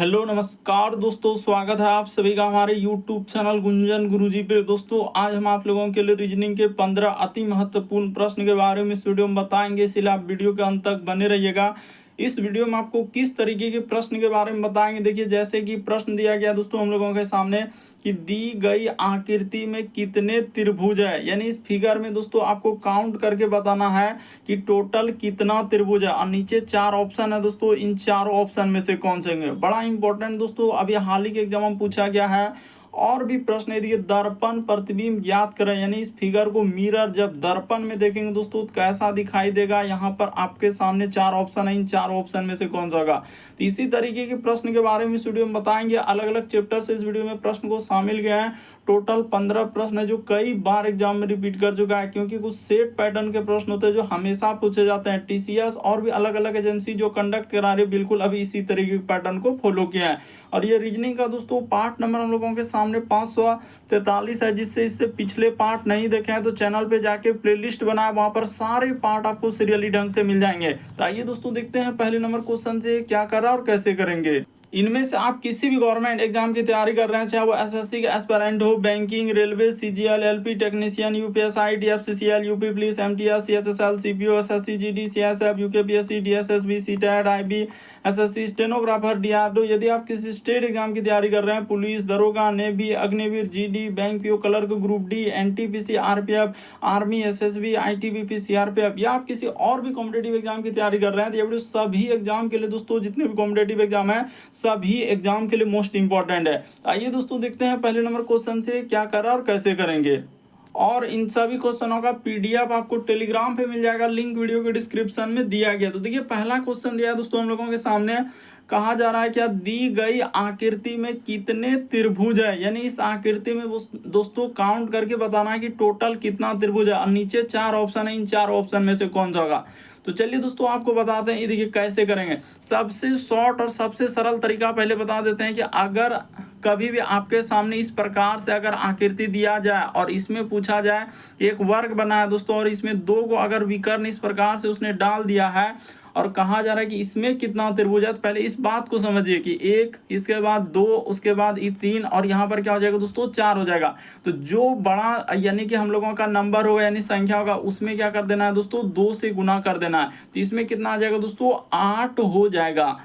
Hello नमस्कार दोस्तों, स्वागत है आप सभी का हमारे यूट्यूब चैनल गुंजन गुरुजी पे। दोस्तों आज हम आप लोगों के लिए रीजनिंग के 15 अति महत्वपूर्ण प्रश्न के बारे में इस वीडियो में बताएंगे, इसलिए आप वीडियो के अंत तक बने रहिएगा। इस वीडियो में आपको किस तरीके के प्रश्न के बारे में बताएंगे। देखिए, जैसे कि प्रश्न दिया गया दोस्तों हम लोगों के सामने कि दी गई आकृति में कितने त्रिभुज है, यानी इस फिगर में दोस्तों आपको काउंट करके बताना है कि टोटल कितना त्रिभुज है। और नीचे 4 ऑप्शन है दोस्तों, इन चारों ऑप्शन में से कौन से होंगे। बड़ा इंपॉर्टेंट दोस्तों, अभी हाल ही के एग्जाम में पूछा गया है। और भी प्रश्न है, देखिए दर्पण प्रतिबिंब ज्ञात करें, यानी इस फिगर को मिरर जब दर्पण में देखेंगे दोस्तों तो कैसा दिखाई देगा। यहाँ पर आपके सामने 4 ऑप्शन है, इन 4 ऑप्शन में से कौन सा होगा। तो इसी तरीके के प्रश्न के बारे में इस वीडियो में बताएंगे। अलग अलग चैप्टर से इस वीडियो में प्रश्न को शामिल किए हैं। टोटल 15 प्रश्न है जो कई बार एग्जाम में रिपीट कर चुका है, क्योंकि कुछ सेट पैटर्न के प्रश्न होते हैं जो हमेशा पूछे जाते हैं। टीसीएस और भी अलग अलग एजेंसी जो कंडक्ट करा रही है बिल्कुल अभी इसी तरीके के पैटर्न को फॉलो किया है। और ये रीजनिंग का दोस्तों पार्ट नंबर हम लोगों के सामने 543 है, जिससे इससे पिछले पार्ट नहीं देखे हैं तो चैनल पे जाके प्लेलिस्ट बनाया, वहां पर सारे पार्ट आपको सीरियली ढंग से मिल जाएंगे। तो आइए दोस्तों देखते हैं पहले नंबर क्वेश्चन से क्या कर रहा है और कैसे करेंगे। इनमें से आप किसी भी गवर्नमेंट एग्जाम की तैयारी कर रहे हैं, चाहे वो एसएससी का एस्पिरेंट हो, banking, railway, CGL, LP technician, UPSI, DFCCL, UP police, MTS, CHSL, CPO, SSC, GD, CSF, UKPSC, DSSB, CTET, IB, SSC, stenographer, DRDO. यदि आप किसी स्टेट एग्जाम की तैयारी कर रहे हैं, पुलिस, दरोगा, navy, Agniveer, GD, bank PO, clerk, group D, NTPC, RPF, army, SSB, ITBP, CRPF, या आप किसी और भी कॉम्पिटेटिव एग्जाम की तैयारी कर रहे हैं, तो ये वीडियो सभी एग्जाम के लिए दोस्तों, जितने भी कॉम्पिटेटिव एग्जाम है सभी एग्जाम के लिए मोस्ट इंपॉर्टेंट है। आइए दोस्तों देखते हैं पहले नंबर क्वेश्चन से क्या कर रहा है और कैसे करेंगे। और इन सभी क्वेश्चनों का पीडीएफ आपको टेलीग्राम पे मिल जाएगा, लिंक वीडियो के डिस्क्रिप्शन में दिया गया। तो देखिए पहला क्वेश्चन दिया है दोस्तों हम लोगों के सामने, कहा जा रहा है क्या दी गई आकृति में कितने त्रिभुज है, यानी इस आकृति में दोस्तों काउंट करके बताना है कि टोटल कितना त्रिभुज है। और नीचे 4 ऑप्शन है, इन 4 ऑप्शन में से कौन सा होगा। तो चलिए दोस्तों आपको बताते हैं ये देखिए कैसे करेंगे। सबसे शॉर्ट और सबसे सरल तरीका पहले बता देते हैं कि अगर कभी भी आपके सामने इस प्रकार से अगर आकृति दिया जाए और इसमें पूछा जाए एक वर्ग बना है दोस्तों, और इसमें 2 को अगर विकर्ण इस प्रकार से उसने डाल दिया है और कहा जा रहा है कि इसमें कितना त्रिभुज है, तो पहले इस बात को समझिए कि 1, इसके बाद 2, उसके बाद 3 और यहाँ पर क्या हो जाएगा दोस्तों 4 हो जाएगा। तो जो बड़ा यानी कि हम लोगों का नंबर होगा यानी संख्या होगा, उसमें क्या कर देना है दोस्तों 2 से गुना कर देना है। तो इसमें कितना आ जाएगा दोस्तों 8 हो जाएगा।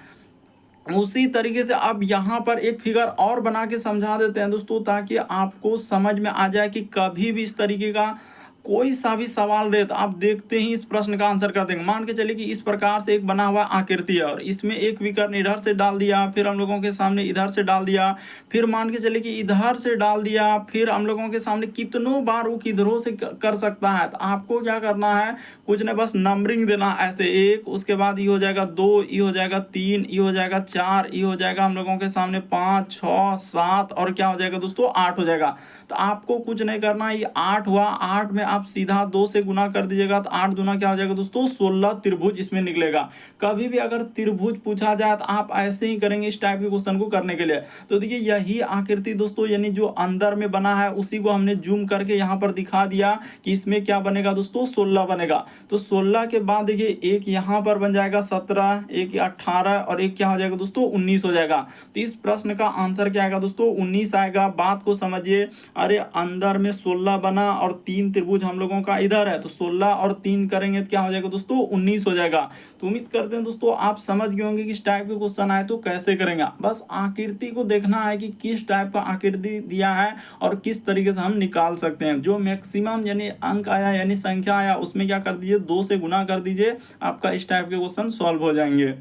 उसी तरीके से अब यहाँ पर एक फिगर और बना के समझा देते हैं दोस्तों, ताकि आपको समझ में आ जाए कि कभी भी इस तरीके का कोई सा भी सवाल रहे तो आप देखते ही इस प्रश्न का आंसर कर देंगे। मान के चलिए कि इस प्रकार से एक बना हुआ आकृति है और इसमें एक विकर्ण इधर से डाल दिया, फिर हम लोगों के सामने इधर से डाल दिया, फिर मान के चलिए कि इधर से डाल दिया, फिर हम लोगों के सामने कितनों बार वो किधरों से कर सकता है। तो आपको क्या करना है, कुछ ने बस नंबरिंग देना ऐसे 1, उसके बाद ये हो जाएगा 2, ये हो जाएगा 3, ये हो जाएगा 4, ये हो जाएगा हम लोगों के सामने 5, 6, 7 और क्या हो जाएगा दोस्तों 8 हो जाएगा। तो आपको कुछ नहीं करना, ये 8 हुआ, 8 में आप सीधा 2 से गुना कर दीजिएगा, तो 8 दूना क्या हो जाएगा दोस्तों 16 त्रिभुज इसमें निकलेगा। कभी भी अगर त्रिभुज पूछा जाए तो आप ऐसे ही करेंगे इस टाइप के क्वेश्चन को करने के लिए। तो देखिए यही आकृति दोस्तों यानी जो अंदर में बना है उसी को हमने जूम करके यहाँ पर दिखा दिया कि इसमें क्या बनेगा दोस्तों 16 बनेगा। तो 16 के बाद देखिए एक यहाँ पर बन जाएगा 17, एक 18 और एक क्या हो जाएगा दोस्तों 19 हो जाएगा। तो इस प्रश्न का आंसर क्या आएगा दोस्तों 19 आएगा। बात को समझिए, अरे अंदर में 16 बना और 3 त्रिभुज हम लोगों का इधर है, तो 16 और 3 करेंगे तो क्या हो जाएगा दोस्तों 19 हो जाएगा। तो उम्मीद करते हैं दोस्तों आप समझ गए होंगे कि इस टाइप के क्वेश्चन आए तो कैसे करेंगे। बस आकृति को देखना है कि किस टाइप का आकृति दिया है और किस तरीके से हम निकाल सकते हैं। जो मैक्सिमम यानी अंक आया यानी संख्या आया उसमें क्या कर दीजिए 2 से गुना कर दीजिए, आपका इस टाइप के क्वेश्चन सॉल्व हो जाएंगे।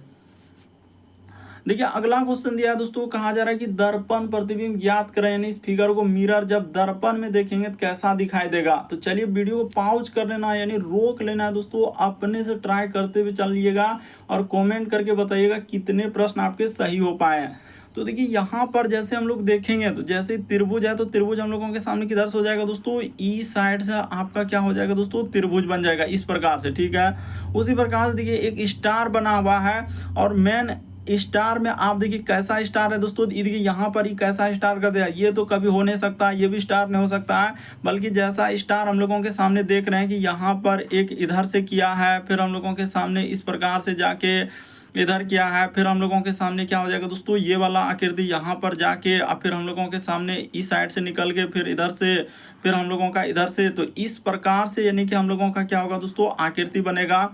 देखिए अगला क्वेश्चन दिया है दोस्तों, कहा जा रहा है कि दर्पण प्रतिबिंब ज्ञात करें, यानी इस फिगर को मिरर जब दर्पण में देखेंगे तो कैसा दिखाई देगा। तो चलिए वीडियो को पॉज कर लेना है यानी रोक लेना है दोस्तों, अपने से ट्राई करते हुए चलिएगा और कमेंट करके बताइएगा कितने प्रश्न आपके सही हो पाए हैं। तो देखिए यहाँ पर जैसे हम लोग देखेंगे तो जैसे त्रिभुज है तो त्रिभुज हम लोगों के सामने किधर से हो जाएगा दोस्तों ई साइड से आपका क्या हो जाएगा दोस्तों त्रिभुज बन जाएगा इस प्रकार से, ठीक है। उसी प्रकार से देखिए एक स्टार बना हुआ है और मेन स्टार में आप देखिए कैसा स्टार है दोस्तों, देखिए यहाँ पर ही कैसा स्टार कर दिया, ये तो कभी हो नहीं सकता, ये भी स्टार नहीं हो सकता है, बल्कि जैसा स्टार हम लोगों के सामने देख रहे हैं कि यहाँ पर एक इधर से किया है, फिर हम लोगों के सामने इस प्रकार से जाके इधर क्या है, फिर हम लोगों के सामने क्या हो जाएगा दोस्तों, ये वाला आकृति यहाँ पर जाके अब फिर हम लोगों के सामने इस साइड से निकल के फिर इधर से, फिर हम लोगों का इधर से, तो इस प्रकार से यानी कि हम लोगों का क्या होगा दोस्तों, आकृति बनेगा।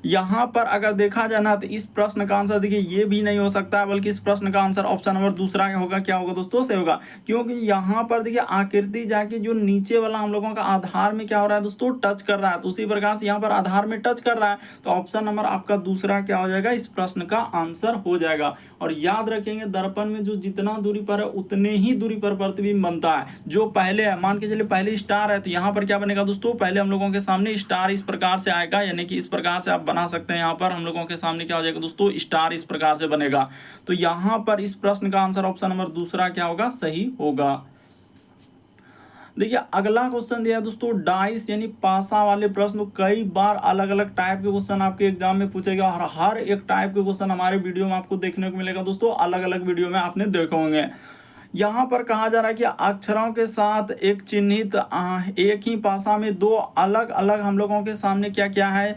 यहाँ पर अगर देखा जाए ना तो इस प्रश्न का आंसर देखिए ये भी नहीं हो सकता है, बल्कि इस प्रश्न का आंसर ऑप्शन नंबर दूसरा होगा। क्या होगा दोस्तों, सही होगा, क्योंकि यहाँ पर देखिए आकृति जाके जो नीचे वाला हम लोगों का आधार में क्या हो रहा है दोस्तों, टच कर रहा है, तो उसी प्रकार से यहाँ पर आधार में टच कर रहा है, तो ऑप्शन नंबर आपका दूसरा क्या हो जाएगा, इस प्रश्न का आंसर हो जाएगा। और याद रखेंगे दर्पण में जो जितना दूरी पर है उतने ही दूरी पर प्रतिबिंब बनता है। जो पहले है, मान के चलिए पहले स्टार है, तो यहाँ पर क्या बनेगा दोस्तों, पहले हम लोगों के सामने स्टार इस प्रकार से आएगा, यानी कि इस प्रकार से आप बना सकते हैं। यहाँ पर हम लोगों के सामने क्या हो जाएगा दोस्तों, स्टार इस प्रकार से बनेगा। तो यहाँ पर इस प्रश्न का आंसर ऑप्शन नंबर दूसरा क्या होगा, सही होगा। देखिए अगला क्वेश्चन दिया है दोस्तों, डाइस यानी पासा वाले प्रश्न। कई बार अलग अलग टाइप के क्वेश्चन आपके एग्जाम में पूछेगा, और हर एक टाइप के क्वेश्चन हमारे वीडियो में आपको देखने को मिलेगा दोस्तों, अलग अलग वीडियो में आपने देखे होंगे। यहाँ पर कहा जा रहा है कि अक्षरों के साथ एक चिन्हित एक ही पासा में दो अलग अलग हम लोगों के सामने क्या क्या है,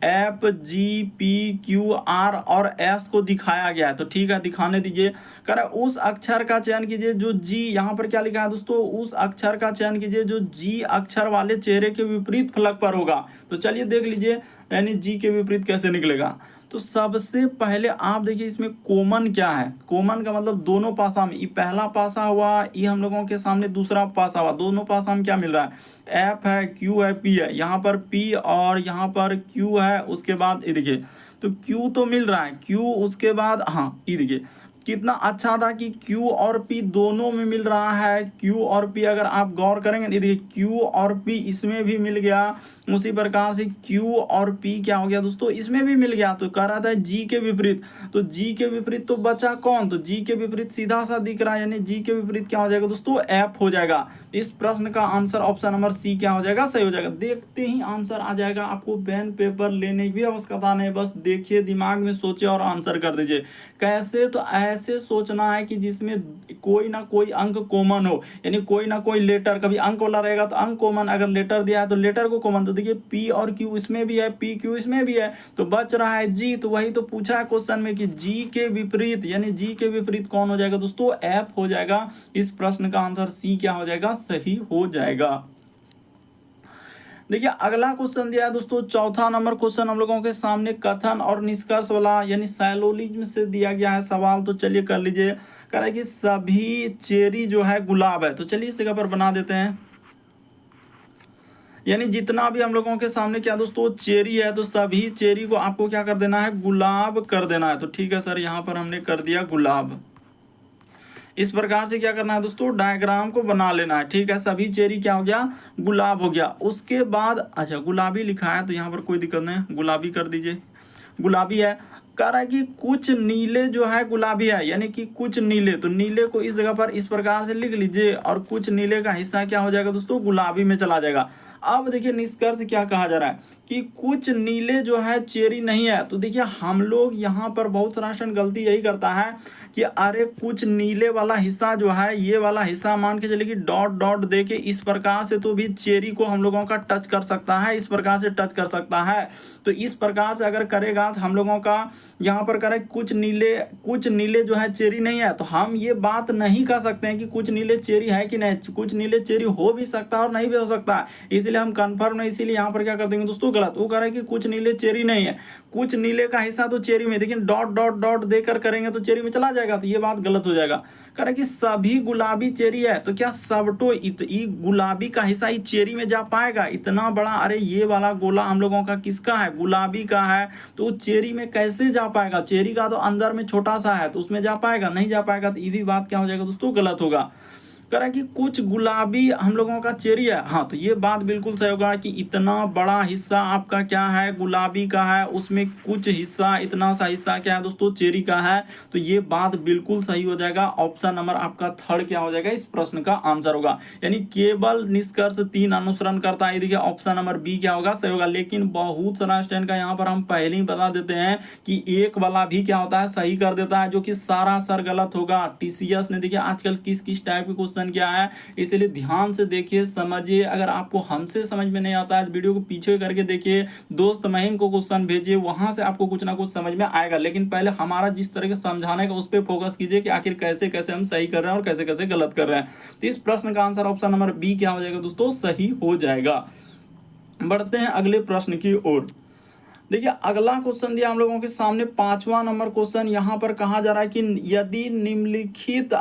F G P Q R और एस को दिखाया गया है। तो ठीक है, दिखाने दीजिए। कह रहा है उस अक्षर का चयन कीजिए जो जी, यहाँ पर क्या लिखा है दोस्तों, उस अक्षर का चयन कीजिए जो जी अक्षर वाले चेहरे के विपरीत फलक पर होगा। तो चलिए देख लीजिए, यानी जी के विपरीत कैसे निकलेगा। तो सबसे पहले आप देखिए इसमें कॉमन क्या है, कॉमन का मतलब दोनों पासा में, ये पहला पासा हुआ, ये हम लोगों के सामने दूसरा पासा हुआ, दोनों पासा में क्या मिल रहा है, एफ है, क्यू है, पी है। यहाँ पर पी और यहाँ पर क्यू है, उसके बाद ये देखिए, तो क्यू तो मिल रहा है, क्यू उसके बाद हाँ ये देखिए कितना अच्छा था कि Q और P दोनों में मिल रहा है। Q और P अगर आप गौर करेंगे, देखिए Q और P इसमें भी मिल गया, उसी प्रकार से Q और P क्या हो गया दोस्तों, इसमें भी मिल गया। तो कह रहा था G के विपरीत, तो G के विपरीत तो बचा कौन, तो G के विपरीत सीधा सा दिख रहा है, यानी G के विपरीत क्या हो जाएगा दोस्तों, F हो जाएगा। इस प्रश्न का आंसर ऑप्शन नंबर सी क्या हो जाएगा, सही हो जाएगा। देखते ही आंसर आ जाएगा, आपको पेन पेपर लेने की भी आवश्यकता नहीं, बस देखिए, दिमाग में सोचिए और आंसर कर दीजिए। कैसे, तो ऐसे सोचना है कि जिसमें कोई ना कोई अंक कॉमन हो, यानी कोई ना कोई लेटर, कभी अंक वाला रहेगा तो अंक कॉमन, अगर लेटर दिया है तो लेटर को कॉमन। तो देखिए पी और क्यू इसमें भी है, पी क्यू इसमें भी है, तो बच रहा है जी। तो वही तो पूछा है क्वेश्चन में कि जी के विपरीत, यानी जी के विपरीत कौन हो जाएगा दोस्तों, एफ हो जाएगा। इस प्रश्न का आंसर सी क्या हो जाएगा, सही हो जाएगा। देखिए अगला क्वेश्चन दिया है दोस्तों, चौथा नंबर क्वेश्चन हम लोगों के सामने कथन और निष्कर्ष वाला, यानी सैलोलिज्म से दिया गया है सवाल। तो चलिए कर लीजिए। कह रहा है कि सभी चेरी जो है गुलाब है, तो चलिए इस जगह पर बना देते हैं, यानी जितना भी हम लोगों के सामने क्या दोस्तों चेरी है, तो सभी चेरी को आपको क्या कर देना है, गुलाब कर देना है। तो ठीक है सर, यहाँ पर हमने कर दिया गुलाब। इस प्रकार से क्या करना है दोस्तों, डायग्राम को बना लेना है। ठीक है, सभी चेरी क्या हो गया, गुलाब हो गया। उसके बाद अच्छा गुलाबी लिखा है तो यहाँ पर कोई दिक्कत नहीं, गुलाबी कर दीजिए, गुलाबी है। कह रहा है कि कुछ नीले जो है गुलाबी है, यानी कि कुछ नीले, तो नीले को इस जगह पर इस प्रकार से लिख लीजिए, और कुछ नीले का हिस्सा क्या हो जाएगा दोस्तों, गुलाबी में चला जाएगा। अब देखिए निष्कर्ष क्या कहा जा रहा है कि कुछ नीले जो है चेरी नहीं है। तो देखिए हम लोग यहाँ पर बहुत सारा स्टूडेंट गलती यही करता है कि अरे कुछ नीले वाला हिस्सा जो है, ये वाला हिस्सा मान के चलिए कि डॉट डॉट दे के इस प्रकार से तो भी चेरी को हम लोगों का टच कर सकता है, इस प्रकार से टच कर सकता है। तो इस प्रकार से अगर करेगा तो हम लोगों का यहाँ पर करें कुछ नीले जो है चेरी नहीं है, तो हम ये बात नहीं कह सकते हैं कि कुछ नीले चेरी है कि नहीं, कुछ नीले चेरी हो भी सकता है और नहीं भी हो सकता है, इसलिए हम कंफर्म नहीं, इसीलिए यहाँ पर क्या कर देंगे दोस्तों, गलत। वो कह रहा है कि कुछ नीले चेरी नहीं है, कुछ नीले का हिस्सा तो चेरी में, लेकिन डॉट डॉट डॉट देकर करेंगे तो चेरी में चला जाएगा, तो ये बात गलत हो जाएगा। कह रहा है कि सभी गुलाबी चेरी है, तो क्या सबटो गुलाबी का हिस्सा ही चेरी में जा पाएगा, इतना बड़ा, अरे ये वाला गोला हम लोगों का किसका है, गुलाबी का है, तो चेरी में कैसे जा पाएगा, चेरी का तो अंदर में छोटा सा है, तो उसमें जा पाएगा, नहीं जा पाएगा। तो ये भी बात क्या हो जाएगा दोस्तों, गलत होगा। कह रहा है कि कुछ गुलाबी हम लोगों का चेरी है, हाँ तो ये बात बिल्कुल सही होगा कि इतना बड़ा हिस्सा आपका क्या है, गुलाबी का है, उसमें कुछ हिस्सा, इतना सा हिस्सा क्या है दोस्तों, चेरी का है। तो ये बात बिल्कुल सही हो जाएगा। ऑप्शन नंबर आपका थर्ड क्या हो जाएगा, इस प्रश्न का आंसर होगा, यानी केवल निष्कर्ष 3 अनुसरण करता है। देखिए ऑप्शन नंबर बी क्या होगा, सही होगा। लेकिन बहुत सारा स्टूडेंट का यहाँ पर हम पहले ही बता देते हैं कि एक वाला भी क्या होता है, सही कर देता है, जो कि सारा सर गलत होगा। टीसीएस ने देखिए आजकल किस किस टाइप के क्वेश्चन क्वेश्चन क्या है, इसलिए ध्यान से देखिए, समझिए। अगर आपको हमसे समझ में नहीं आता है तो वीडियो को पीछे करके देखिए, दोस्त महिम को क्वेश्चन भेजिए, वहां से आपको कुछ ना कुछ समझ में आएगा। लेकिन पहले हमारा जिस तरह के समझाने का उस पर फोकस कीजिए कि आखिर कैसे कैसे हम सही कर रहे हैं और कैसे कैसे गलत कर रहे हैं। तो इस प्रश्न का आंसर ऑप्शन नंबर बी क्या हो जाएगा दोस्तों, सही हो जाएगा। बढ़ते हैं अगले प्रश्न की ओर। देखिए अगला क्वेश्चन दिया हम लोगों के सामने 5वां नंबर क्वेश्चन। यहाँ पर कहा जा रहा है कि यदि निम्नलिखित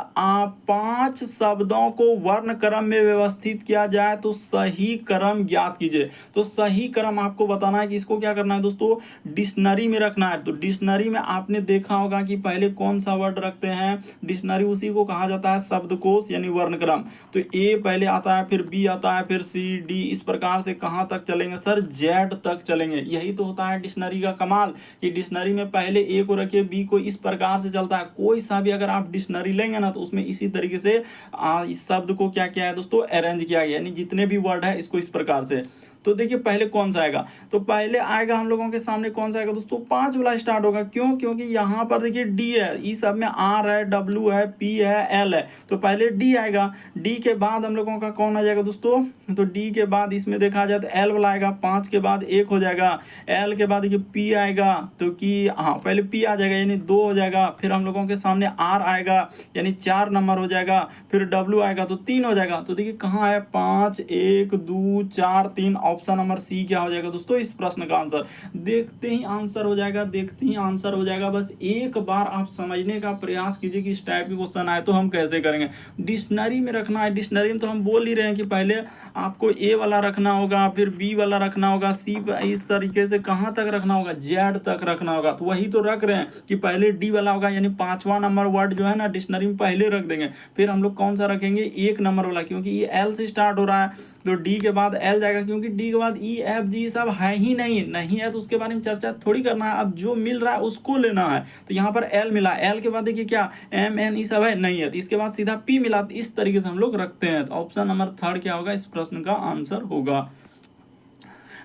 5 शब्दों को वर्ण क्रम में व्यवस्थित किया जाए तो सही क्रम ज्ञात कीजिए। तो सही क्रम आपको बताना है कि इसको क्या करना है दोस्तों, डिक्शनरी में रखना है। तो डिक्शनरी में आपने देखा होगा कि पहले कौन सा वर्ड रखते हैं, डिक्शनरी उसी को कहा जाता है शब्दकोश यानी वर्ण क्रम। तो ए पहले आता है, फिर बी आता है, फिर सी, डी, इस प्रकार से कहाँ तक चलेंगे सर, जेड तक चलेंगे। यही तो होता है डिक्शनरी का कमाल कि डिक्शनरी में पहले ए को रखिए, बी को, इस प्रकार से चलता है। कोई सा भी अगर आप डिक्शनरी लेंगे ना तो उसमें इसी तरीके से इस शब्द को क्या किया है दोस्तों, अरेंज किया गया, यानी जितने भी वर्ड है इसको इस प्रकार से। तो देखिए पहले कौन सा आएगा, तो पहले आएगा हम लोगों के सामने कौन सा आएगा दोस्तों, 5 वाला स्टार्ट होगा। क्यों, क्योंकि यहाँ पर देखिए डी है, इस सब में आर है, डब्ल्यू है, पी है, एल है, तो पहले डी आएगा। डी के बाद हम लोगों का कौन आ जाएगा दोस्तों, तो डी के बाद इसमें देखा जाए तो एल वाला आएगा, 5 के बाद 1 हो जाएगा, एल के बाद देखिए पी आएगा, तो कि हाँ पहले पी आ जाएगा यानी 2 हो जाएगा, फिर हम लोगों के सामने आर आएगा यानी 4 नंबर हो जाएगा, फिर डब्ल्यू आएगा तो 3 हो जाएगा। तो देखिए कहाँ है, 5, 1, 2, 4, 3, ऑप्शन नंबर सी क्या हो जाएगा दोस्तों, इस प्रश्न का आंसर। देखते ही आंसर हो जाएगा, देखते ही आंसर हो जाएगा। बस एक बार आप समझने का प्रयास कीजिए कि इस टाइप के क्वेश्चन आए तो हम कैसे करेंगे। डिक्शनरी में रखना है, डिक्शनरी में तो हम बोल ही रहे हैं कि पहले आपको ए वाला रखना होगा, फिर बी वाला रखना होगा, सी, इस तरीके से कहाँ तक रखना होगा, जेड तक रखना होगा। तो वही तो रख रहे हैं कि पहले डी वाला होगा, यानी 5वां नंबर वर्ड जो है ना डिक्शनरी में पहले रख देंगे। फिर हम लोग कौन सा रखेंगे, 1 नंबर वाला, क्योंकि ये एल से स्टार्ट हो रहा है तो डी के बाद एल जाएगा, क्योंकि डी के बाद ई, एफ, जी सब है ही नहीं है तो उसके बारे में चर्चा थोड़ी करना है। अब जो मिल रहा है उसको लेना है। तो यहाँ पर एल मिला, एल के बाद देखिए क्या एम, एन, ई सब है नहीं है, तो इसके बाद सीधा पी मिला। तो इस तरीके से हम लोग रखते हैं। तो ऑप्शन नंबर 3 क्या होगा, इस प्रश्न का आंसर होगा।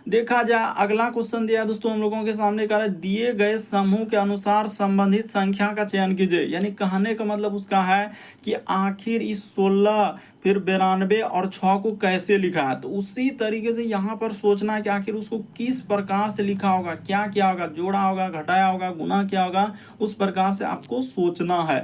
देखा जाए अगला क्वेश्चन दिया है दोस्तों हम लोगों के सामने, कह रहा है दिए गए समूह के अनुसार संबंधित संख्या का चयन कीजिए। यानी कहने का मतलब उसका है कि आखिर इस 16 फिर 92 और 6 को कैसे लिखा है। तो उसी तरीके से यहाँ पर सोचना है कि आखिर उसको किस प्रकार से लिखा होगा, क्या क्या होगा, जोड़ा होगा, घटाया होगा, गुना क्या होगा, उस प्रकार से आपको सोचना है।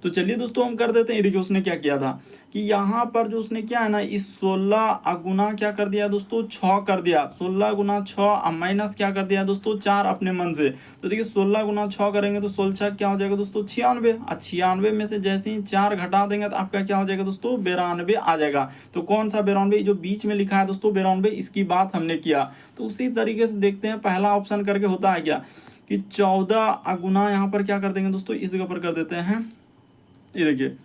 तो चलिए दोस्तों हम कर देते हैं। देखिए उसने क्या किया था कि यहाँ पर जो उसने क्या है ना, इस 16 गुना क्या कर दिया दोस्तों, 6 कर दिया। 16 गुना 6 माइनस क्या कर दिया दोस्तों, 4 अपने मन से। तो देखिए 16 गुना 6 करेंगे तो 16 क्या हो जाएगा दोस्तों, 96। 96 में से जैसे ही 4 घटा देंगे तो आपका क्या हो जाएगा दोस्तों, 92 आ जाएगा। तो कौन सा 92, जो बीच में लिखा है दोस्तों 92, इसकी बात हमने किया। तो उसी तरीके से देखते हैं पहला ऑप्शन करके होता है क्या कि 14 गुना, यहाँ पर क्या कर देंगे दोस्तों, इस जगह पर कर देते हैं, ये देखिए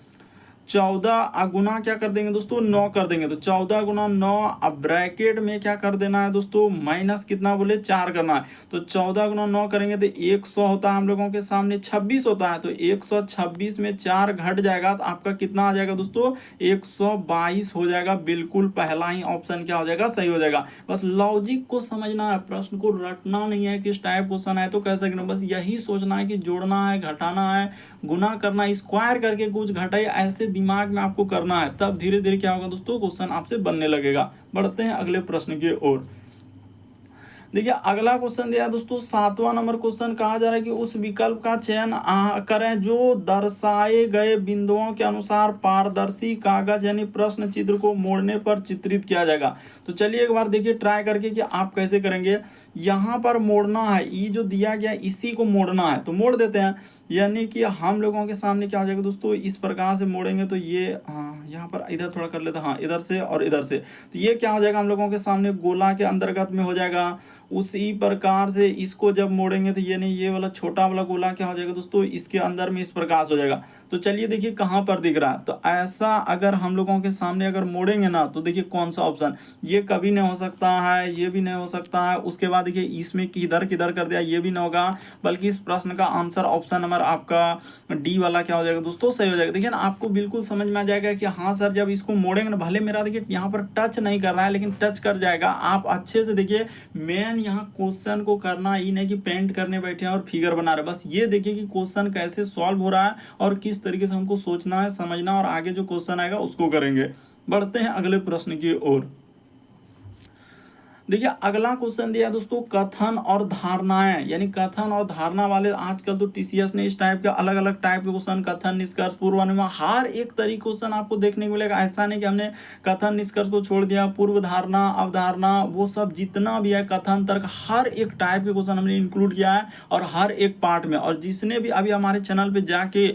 14 गुना क्या कर देंगे दोस्तों, 9 कर देंगे। तो 14 गुना 9, अब ब्रैकेट में क्या कर देना है दोस्तों, माइनस कितना बोले, 4 करना है। तो 14 गुना 9 करेंगे तो 100 होता है हम लोगों के सामने, 26 होता है। तो 126 में 4 घट जाएगा तो आपका कितना आ जाएगा दोस्तों, 122 हो जाएगा। बिल्कुल पहला ही ऑप्शन क्या हो जाएगा, सही हो जाएगा। बस लॉजिक को समझना है, प्रश्न को रटना नहीं है कि इस टाइप क्वेश्चन है तो कैसे करें। बस यही सोचना है कि जोड़ना है, घटाना है, गुना करना, स्क्वायर करके कुछ घटाए, ऐसे दिमाग में आपको करना है। तब धीरे धीरे क्या होगा दोस्तों, क्वेश्चन आपसे बनने लगेगा। बढ़ते हैं अगले प्रश्न की ओर। देखिए अगला क्वेश्चन दिया दोस्तों 7वां नंबर क्वेश्चन। कहा जा रहा है कि उस विकल्प का चयन करें जो दर्शाए गए बिंदुओं के अनुसार पारदर्शी कागज यानी प्रश्न चित्र को मोड़ने पर चित्रित किया जाएगा। तो चलिए एक बार देखिए ट्राई करके कि आप कैसे करेंगे। यहाँ पर मोड़ना है, ये जो दिया गया इसी को मोड़ना है, तो मोड़ देते हैं। यानी कि हम लोगों के सामने क्या हो जाएगा दोस्तों, इस प्रकार से मोड़ेंगे तो ये यहाँ पर इधर थोड़ा कर लेते हैं, हाँ इधर से और इधर से। तो ये क्या हो जाएगा हम लोगों के सामने, गोला के अंतर्गत में हो जाएगा। उसी प्रकार से इसको जब मोड़ेंगे तो ये नहीं, ये वाला छोटा वाला गोला क्या हो जाएगा दोस्तों, इसके अंदर में इस प्रकार से हो जाएगा। तो चलिए देखिए कहाँ पर दिख रहा है। तो ऐसा अगर हम लोगों के सामने अगर मोड़ेंगे ना तो देखिए कौन सा ऑप्शन, ये कभी नहीं हो सकता है, ये भी नहीं हो सकता है। उसके बाद देखिए इसमें किधर किधर कर दिया, ये भी नहीं होगा। बल्कि इस प्रश्न का आंसर ऑप्शन नंबर आपका डी वाला क्या हो जाएगा दोस्तों, सही हो जाएगा। देखिए ना आपको बिल्कुल समझ में आ जाएगा कि हाँ सर जब इसको मोड़ेंगे ना, भले मेरा देखिए यहाँ पर टच नहीं कर रहा है लेकिन टच कर जाएगा। आप अच्छे से देखिए, मेन क्वेश्चन यहाँ क्वेश्चन को करना ही नहीं कि पेंट करने बैठे हैं और फिगर बना रहे, बस ये देखिए कि क्वेश्चन कैसे सॉल्व हो रहा है और किस तरीके से हमको सोचना है, समझना, और आगे जो क्वेश्चन आएगा उसको करेंगे। बढ़ते हैं अगले प्रश्न की ओर। देखिए अगला क्वेश्चन दिया है दोस्तों, कथन और धारणाएं, यानी कथन और धारणा वाले आजकल तो टीसीएस ने इस टाइप के अलग अलग टाइप के क्वेश्चन, कथन, निष्कर्ष, पूर्वानुमान, हर एक तरीके क्वेश्चन आपको देखने को मिलेगा। ऐसा नहीं कि हमने कथन निष्कर्ष को छोड़ दिया, पूर्व धारणा, अवधारणा, वो सब जितना भी है कथन तर्क, हर एक टाइप के क्वेश्चन हमने इंक्लूड किया है और हर एक पार्ट में। और जिसने भी अभी हमारे चैनल पे जाके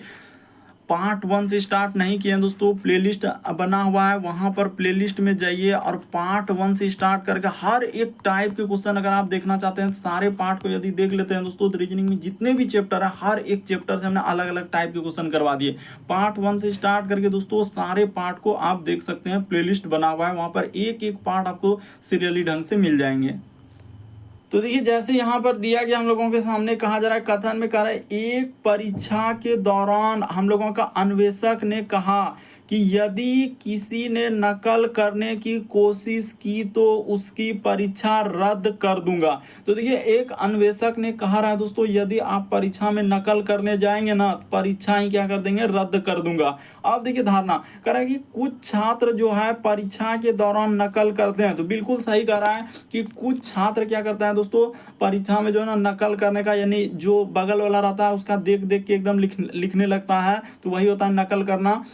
पार्ट 1 से स्टार्ट नहीं किए हैं दोस्तों, प्लेलिस्ट बना हुआ है, वहां पर प्लेलिस्ट में जाइए और पार्ट 1 से स्टार्ट करके हर एक टाइप के क्वेश्चन अगर आप देखना चाहते हैं, सारे पार्ट को यदि देख लेते हैं दोस्तों, तो रीजनिंग में जितने भी चैप्टर है हर एक चैप्टर से हमने अलग अलग टाइप के क्वेश्चन करवा दिए। पार्ट 1 से स्टार्ट करके दोस्तों सारे पार्ट को आप देख सकते हैं, प्लेलिस्ट बना हुआ है, वहां पर एक एक पार्ट आपको सीरियली ढंग से मिल जाएंगे। तो देखिए जैसे यहाँ पर दिया गया हम लोगों के सामने, कहा जा रहा है, कथन में कह रहा है, एक परीक्षा के दौरान हम लोगों का अन्वेषक ने कहा कि यदि किसी ने नकल करने की कोशिश की तो उसकी परीक्षा रद्द कर दूंगा। तो देखिए एक अन्वेषक ने कहा रहा है दोस्तों, यदि आप परीक्षा में नकल करने जाएंगे ना, परीक्षा ही क्या कर देंगे, रद्द कर दूंगा। अब देखिए धारणा कह रहा है कि कुछ छात्र जो है परीक्षा के दौरान नकल करते हैं, तो बिल्कुल सही कह रहा है कि कुछ छात्र क्या करता है दोस्तों, परीक्षा में जो है ना नकल करने का, यानी जो बगल वाला रहता है उसका देख देख के एकदम लिखने लगता है, तो वही होता है नकल करना।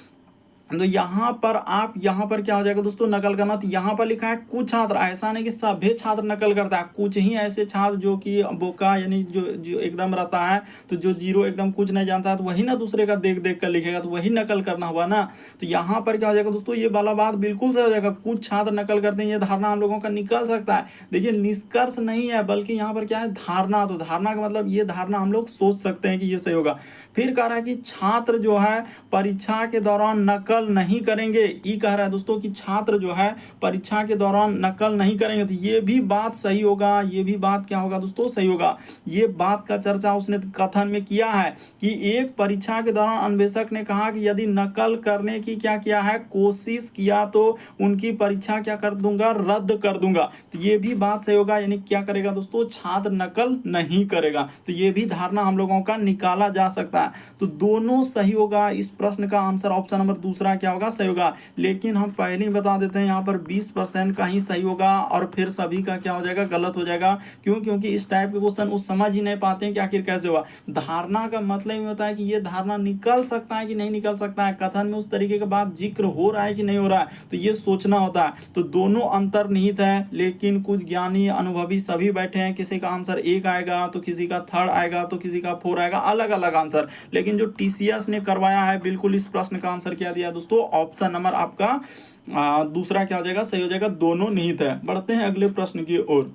तो यहाँ पर आप यहाँ पर क्या हो जाएगा दोस्तों, नकल करना। तो यहाँ पर लिखा है कुछ छात्र, ऐसा नहीं कि सभी छात्र नकल करता है, कुछ ही ऐसे छात्र जो कि बोका, यानी जो एकदम रहता है, तो जो जीरो एकदम कुछ नहीं जानता है, तो वही ना दूसरे का देख देख कर लिखेगा, तो वही नकल करना हुआ ना। तो यहाँ पर क्या हो जाएगा दोस्तों, ये वाला बात बिल्कुल सही हो जाएगा, कुछ छात्र नकल करते हैं, ये धारणा हम लोगों का निकल सकता है। देखिए निष्कर्ष नहीं है, बल्कि यहाँ पर क्या है, धारणा। तो धारणा का मतलब ये धारणा हम लोग सोच सकते हैं कि ये सही होगा। फिर कह रहा है कि छात्र जो है परीक्षा के दौरान नकल नहीं करेंगे, ये कह रहा है दोस्तों कि छात्र जो है परीक्षा के दौरान नकल नहीं करेंगे, तो ये भी बात सही होगा, ये भी बात क्या होगा दोस्तों, सही होगा। ये बात का चर्चा उसने कथन में किया है कि एक परीक्षा के दौरान अन्वेषक ने कहा कि यदि नकल करने की क्या किया है, कोशिश किया, तो उनकी परीक्षा क्या कर दूंगा, रद्द कर दूंगा। तो ये भी बात सही होगा, यानी क्या करेगा दोस्तों, छात्र नकल नहीं करेगा। तो ये भी धारणा हम लोगों का निकाला जा सकता है। तो दोनों सही होगा। इस प्रश्न का आंसर ऑप्शन नंबर दूसरा क्या होगा, सही होगा। लेकिन हम पहले ही बता देते हैं, यहाँ पर 20% का ही सही होगा और फिर सभी का क्या हो जाएगा, गलत हो जाएगा। क्यों? क्योंकि इस टाइप के क्वेश्चन उस समझ ही नहीं पाते हैं कि आखिर कैसे हुआ। धारणा का मतलब ये होता है कि ये धारणा निकल सकता है कि नहीं निकल सकता है, कथन में उस तरीके का बात जिक्र हो रहा है कि नहीं हो रहा है, तो ये सोचना होता है। तो दोनों अंतर्निहित है, लेकिन कुछ ज्ञानी अनुभवी सभी बैठे हैं, किसी का आंसर 1 आएगा, तो किसी का 3rd आएगा, तो किसी का 4 आएगा, अलग अलग आंसर। लेकिन जो टीसीएस ने करवाया है, बिल्कुल इस प्रश्न का आंसर क्या दिया दोस्तों, ऑप्शन नंबर आपका दूसरा क्या हो जाएगा, सही हो जाएगा, दोनों निहित है। बढ़ते हैं अगले प्रश्न की ओर।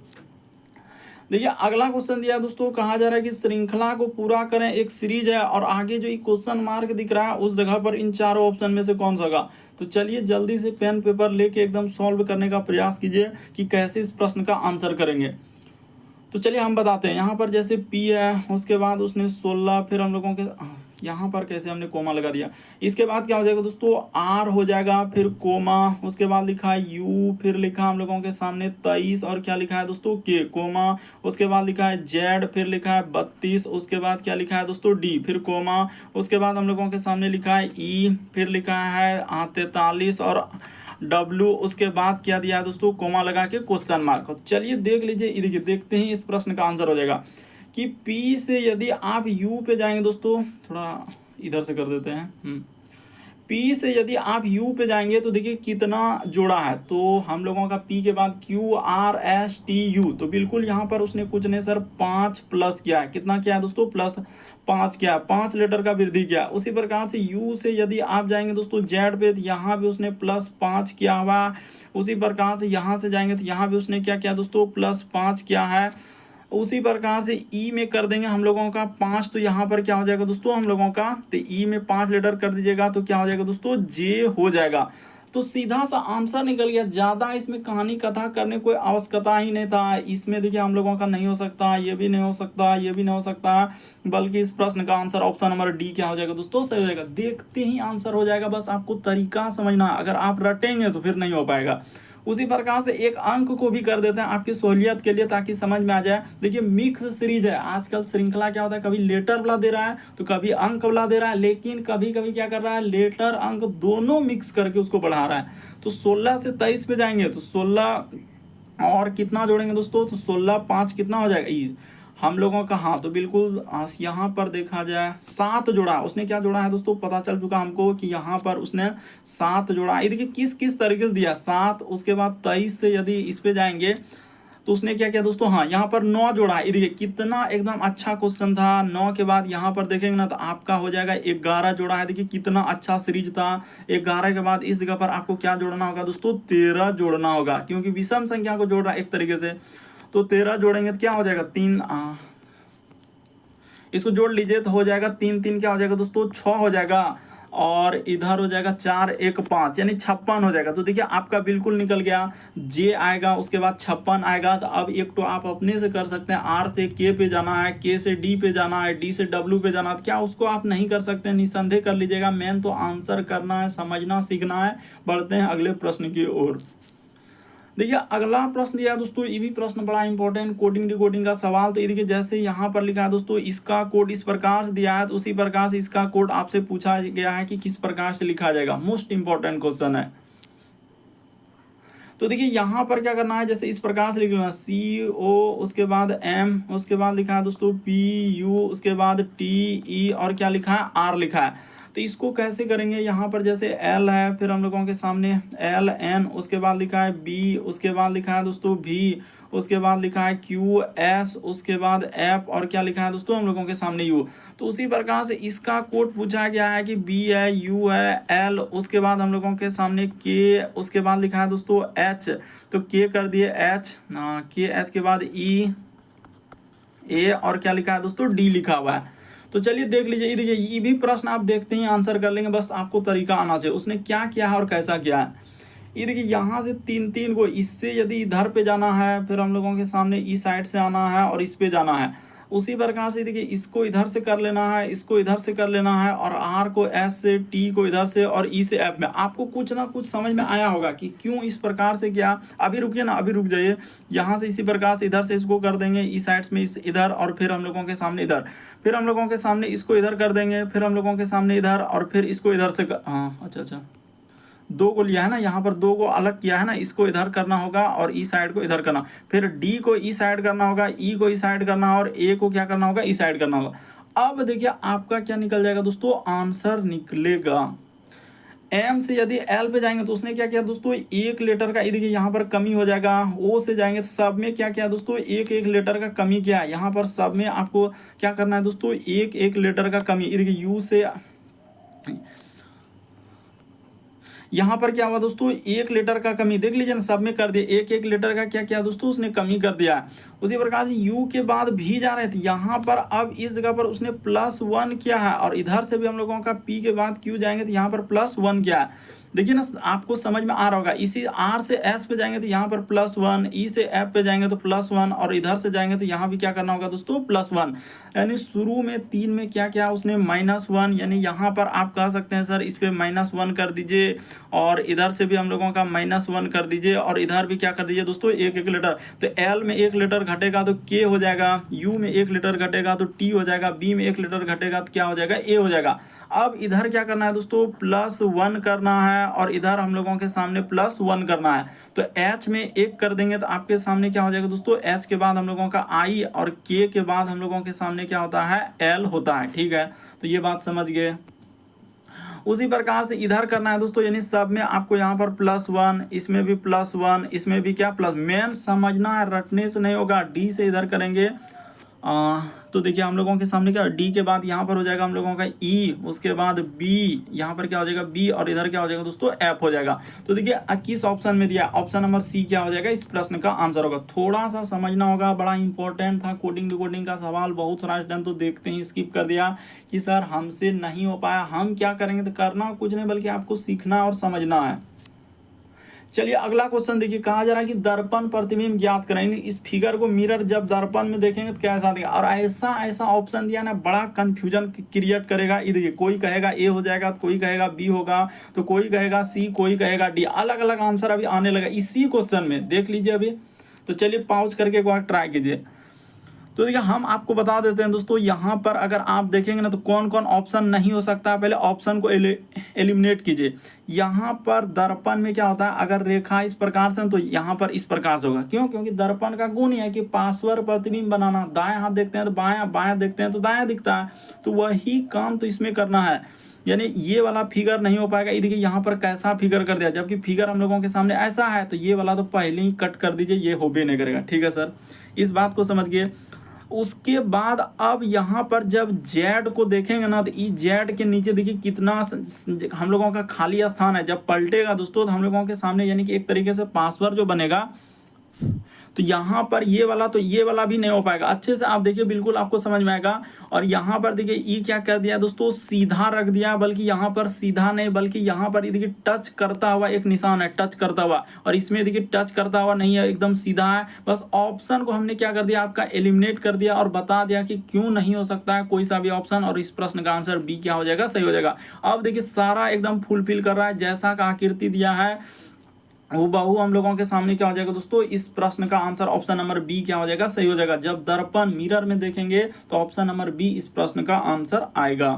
देखिए अगला क्वेश्चन दिया दोस्तों, कहा जा रहा है कि श्रृंखला को पूरा करें, एक सीरीज है और आगे जो क्वेश्चन मार्क दिख रहा है उस जगह पर इन चारों ऑप्शन में से कौन सा होगा। तो चलिए जल्दी से पेन पेपर लेके एकदम सॉल्व करने का प्रयास कीजिए कि कैसे इस प्रश्न का आंसर करेंगे। तो चलिए हम बताते हैं। यहाँ पर जैसे P है, उसके बाद उसने 16, फिर हम लोगों के यहाँ पर कैसे हमने कोमा लगा दिया। इसके बाद क्या हो जाएगा दोस्तों, R हो जाएगा, फिर कोमा, उसके बाद लिखा है U, फिर लिखा हम लोगों के सामने 23 और क्या लिखा है दोस्तों, K, कोमा, उसके बाद लिखा है Z, फिर लिखा है 32, उसके बाद क्या लिखा है दोस्तों, D, फिर कोमा, उसके बाद हम लोगों के सामने लिखा है E, फिर लिखा है 43 और W, उसके बाद क्या दिया है दोस्तों, कोमा लगा के क्वेश्चन मार्क। चलिए देख लीजिए, देखिए देखते ही इस प्रश्न का आंसर हो जाएगा कि P से यदि आप U पे जाएंगे दोस्तों, थोड़ा इधर से कर देते हैं, P से यदि आप U पे जाएंगे तो देखिए कितना जोड़ा है। तो हम लोगों का P के बाद Q R S T U, तो बिल्कुल यहाँ पर उसने कुछ नहीं सर 5 प्लस किया है। कितना किया है दोस्तों, +5 किया, 5 लेटर का वृद्धि किया। उसी प्रकार से U से यदि आप जाएंगे दोस्तों Z पे, तो यहाँ भी उसने +5 किया हुआ। उसी प्रकार से यहाँ से जाएंगे तो यहाँ भी उसने क्या किया दोस्तों, +5 किया है। उसी प्रकार से ई में कर देंगे हम लोगों का 5, तो यहाँ पर क्या हो जाएगा दोस्तों हम लोगों का, तो ई में 5 लेटर कर दीजिएगा तो क्या हो जाएगा दोस्तों, जे हो जाएगा। तो सीधा सा आंसर निकल गया। ज़्यादा इसमें कहानी कथा करने कोई आवश्यकता ही नहीं था। इसमें देखिए हम लोगों का नहीं हो सकता, ये भी नहीं हो सकता, ये भी नहीं हो सकता, बल्कि इस प्रश्न का आंसर ऑप्शन नंबर डी क्या हो जाएगा दोस्तों, सही हो जाएगा। देखते ही आंसर हो जाएगा, बस आपको तरीका समझना, अगर आप रटेंगे तो फिर नहीं हो पाएगा। उसी प्रकार से एक अंक को भी कर देते हैं आपकी सहूलियत के लिए, ताकि समझ में आ जाए। देखिए मिक्स सीरीज है, आजकल श्रृंखला क्या होता है, कभी लेटर वाला दे रहा है तो कभी अंक वाला दे रहा है, लेकिन कभी कभी क्या कर रहा है, लेटर अंक दोनों मिक्स करके उसको बढ़ा रहा है। तो 16 से 23 पे जाएंगे तो 16 और कितना जोड़ेंगे दोस्तों, तो 16 5 कितना हो जाएगा ई हम लोगों का। हाँ तो बिल्कुल यहाँ पर देखा जाए 7 जोड़ा, उसने क्या जोड़ा है दोस्तों, पता चल चुका हमको कि यहाँ पर उसने 7 जोड़ा। ये देखिए किस किस तरीके से दिया 7, उसके बाद 23 से यदि इस पे जाएंगे तो उसने क्या किया दोस्तों, हाँ यहाँ पर 9 जोड़ा है। ये देखिए कितना एकदम अच्छा क्वेश्चन था। 9 के बाद यहाँ पर देखेंगे ना तो आपका हो जाएगा 11 जोड़ा है। देखिए कितना अच्छा सीरीज था। 11 के बाद इस जगह पर आपको क्या जोड़ना होगा दोस्तों, 13 जोड़ना होगा, क्योंकि विषम संख्या को जोड़ रहा है एक तरीके से। तो 13 जोड़ेंगे तो क्या हो जाएगा, 3 इसको जोड़ लीजिए तो हो जाएगा 3 3 क्या हो जाएगा दोस्तों, 6 हो जाएगा, और इधर हो जाएगा 4 1 5 यानी 56 हो जाएगा। तो देखिए आपका बिल्कुल निकल गया। जे आएगा, उसके बाद 56 आएगा। तो अब एक तो आप अपने से कर सकते हैं, आर से के पे जाना है, के से डी पे जाना है, डी से डब्ल्यू पे जाना है, तो क्या उसको आप नहीं कर सकते हैं, निसंदेह कर लीजिएगा। मेन तो आंसर करना है, समझना सीखना है। बढ़ते हैं अगले प्रश्न की ओर। देखिए अगला प्रश्न दिया है दोस्तों, ये भी प्रश्न बड़ा इंपॉर्टेंट, कोडिंग डिकोडिंग का सवाल। तो ये देखिए जैसे यहाँ पर लिखा है दोस्तों, इसका कोड इस प्रकार से दिया है, तो उसी प्रकार से इसका कोड आपसे पूछा गया है कि किस प्रकार से लिखा जाएगा। मोस्ट इंपॉर्टेंट क्वेश्चन है। तो देखिए यहाँ पर क्या करना है, जैसे इस प्रकार से लिख लेना, सी ओ, उसके बाद एम, उसके बाद लिखा है दोस्तों पी यू, उसके बाद टी ई, और क्या लिखा है, आर लिखा है। तो इसको कैसे करेंगे, यहाँ पर जैसे एल है, फिर हम लोगों के सामने एल एन, उसके बाद लिखा है बी, उसके बाद लिखा है दोस्तों भी, उसके बाद लिखा है क्यू एस, उसके बाद एफ, और क्या लिखा है दोस्तों हम लोगों के सामने यू। तो उसी प्रकार से इसका कोड पूछा गया है कि बी है, यू है, एल, उसके बाद हम लोगों के सामने के, उसके बाद लिखा है दोस्तों एच, तो के कर दिए एच, के एच के बाद ई ए, और क्या लिखा है दोस्तों डी लिखा हुआ है। तो चलिए देख लीजिए, ये देखिए ये भी प्रश्न आप देखते ही आंसर कर लेंगे, बस आपको तरीका आना चाहिए उसने क्या किया है और कैसा किया है। ये देखिए यहाँ से 3 3 को, इससे यदि इधर पे जाना है, फिर हम लोगों के सामने इस साइड से आना है और इस पे जाना है। उसी प्रकार से देखिए इसको इधर से कर लेना है, इसको इधर से कर लेना है, और आर को एस से, टी को इधर से, और ई से एफ में। आपको कुछ ना कुछ समझ में आया होगा कि क्यों इस प्रकार से किया। अभी रुकिए ना, अभी रुक जाइए। यहाँ से इसी प्रकार से इधर से इसको कर देंगे, इस साइड्स में इस इधर, और फिर हम लोगों के सामने इधर, फिर हम लोगों के सामने इसको इधर कर देंगे, फिर हम लोगों के सामने इधर, और फिर इसको इधर से हाँ अच्छा 2 को लिया है ना, यहाँ पर 2 को अलग किया है ना, इसको इधर करना होगा और ई साइड को इधर करना, फिर डी को ई साइड करना होगा, ई को ई साइड करना, और ए को क्या करना होगा, ई साइड करना होगा। अब देखिए आपका क्या निकल जाएगा दोस्तों, आंसर निकलेगा। एम से यदि एल पे जाएंगे तो उसने क्या किया दोस्तों, एक लेटर का, देखिए यहाँ पर कमी हो जाएगा। ओ से जाएंगे तो सब में क्या किया दोस्तों, एक एक लेटर का कमी किया है। यहाँ पर सब में आपको क्या करना है दोस्तों, एक एक लेटर का कमी। देखिए यू से यहाँ पर क्या हुआ दोस्तों, एक लेटर का कमी, देख लीजिए ना, सब में कर दिया, एक एक लेटर का क्या किया दोस्तों, उसने कमी कर दिया। उसी प्रकार से यू के बाद भी जा रहे थे, यहाँ पर अब इस जगह पर उसने +1 किया है, और इधर से भी हम लोगों का पी के बाद क्यू जाएंगे तो यहाँ पर +1 किया है। देखिए ना आपको समझ में आ रहा होगा। इसी आर से एस पे जाएंगे तो यहाँ पर +1, ई से एफ पे जाएंगे तो +1, और इधर से जाएंगे तो यहाँ भी क्या करना होगा दोस्तों, +1। यानी शुरू में 3 में क्या किया उसने, -1, यानी यहाँ पर आप कह सकते हैं सर इस पे -1 कर दीजिए, और इधर से भी हम लोगों का -1 कर दीजिए, और इधर भी क्या कर दीजिए दोस्तों, एक एक लेटर। तो एल में एक लेटर घटेगा तो के हो जाएगा, यू में एक लेटर घटेगा तो टी हो जाएगा, बी में एक लेटर घटेगा तो क्या हो जाएगा, ए हो जाएगा। अब इधर क्या करना है दोस्तों, +1 करना है, और इधर हम लोगों के सामने +1 करना है। तो H में 1 कर देंगे तो आपके सामने क्या हो जाएगा दोस्तों, H के बाद हम लोगों का I, और K के बाद हम लोगों के सामने क्या होता है, L होता है। ठीक है, तो ये बात समझ गए। उसी प्रकार से इधर करना है दोस्तों, यानी सब में आपको यहाँ पर +1, इसमें भी +1, इसमें भी क्या प्लस। मेन समझना है, रटने से नहीं होगा। डी से इधर करेंगे तो देखिए हम लोगों के सामने क्या, डी के बाद यहाँ पर हो जाएगा हम लोगों का ई, उसके बाद बी, यहाँ पर क्या हो जाएगा बी, और इधर क्या हो जाएगा दोस्तों, एफ हो जाएगा। तो देखिए किस ऑप्शन में दिया, ऑप्शन नंबर सी क्या हो जाएगा, इस प्रश्न का आंसर होगा। थोड़ा सा समझना होगा, बड़ा इंपॉर्टेंट था, कोडिंग डिकोडिंग का सवाल। बहुत सारा स्टूडेंट तो देखते ही स्किप कर दिया कि सर हमसे नहीं हो पाया। हम क्या करेंगे, तो करना कुछ नहीं बल्कि आपको सीखना और समझना है। चलिए अगला क्वेश्चन देखिए, कहा जा रहा है कि दर्पण प्रतिबिंब ज्ञात करें। इस फिगर को मिरर जब दर्पण में देखेंगे तो कैसा दिखेगा, और ऐसा ऐसा ऑप्शन दिया ना, बड़ा कंफ्यूजन क्रिएट करेगा। ये देखिए, कोई कहेगा ए हो जाएगा, कोई कहेगा बी होगा, तो कोई कहेगा सी, कोई कहेगा डी, अलग अलग आंसर अभी आने लगा इसी क्वेश्चन में, देख लीजिए अभी। तो चलिए पॉज करके एक बार ट्राई कीजिए। तो देखिए हम आपको बता देते हैं दोस्तों, यहाँ पर अगर आप देखेंगे ना तो कौन कौन ऑप्शन नहीं हो सकता, पहले ऑप्शन को एलिमिनेट कीजिए। यहाँ पर दर्पण में क्या होता है, अगर रेखा इस प्रकार से तो यहाँ पर इस प्रकार से होगा। क्यों? क्योंकि दर्पण का गुण है कि पार्श्व प्रतिबिंब बनाना, दाएं हाथ देखते हैं तो बायां, बायां देखते हैं तो दायां दिखता है, तो वही काम तो इसमें करना है। यानी ये वाला फिगर नहीं हो पाएगा। ये देखिए यहाँ पर कैसा फिगर कर दिया, जबकि फिगर हम लोगों के सामने ऐसा है, तो ये वाला तो पहले ही कट कर दीजिए, ये हो भी नहीं करेगा। ठीक है सर, इस बात को समझिए। उसके बाद अब यहाँ पर जब जेड को देखेंगे ना, तो ई जेड के नीचे देखिए कितना हम लोगों का खाली स्थान है। जब पलटेगा दोस्तों तो हम लोगों के सामने यानी कि एक तरीके से पासवर्ड जो बनेगा, तो यहाँ पर ये वाला, तो ये वाला भी नहीं हो पाएगा। अच्छे से आप देखिए, बिल्कुल आपको समझ में आएगा। और यहाँ पर देखिए ई क्या कर दिया दोस्तों, सीधा रख दिया, बल्कि यहाँ पर सीधा नहीं, बल्कि यहाँ पर देखिए टच करता हुआ एक निशान है, टच करता हुआ, और इसमें देखिए टच करता हुआ नहीं है, एकदम सीधा है। बस ऑप्शन को हमने क्या कर दिया, आपका एलिमिनेट कर दिया और बता दिया कि क्यों नहीं हो सकता है कोई सा भी ऑप्शन, और इस प्रश्न का आंसर बी क्या हो जाएगा, सही हो जाएगा। अब देखिए सारा एकदम फुलफिल कर रहा है, जैसा का आकृति दिया है हूबहू हम लोगों के सामने क्या हो जाएगा दोस्तों, इस प्रश्न का आंसर ऑप्शन नंबर बी क्या हो जाएगा, सही हो जाएगा। जब दर्पण मिरर में देखेंगे तो ऑप्शन नंबर बी इस प्रश्न का आंसर आएगा।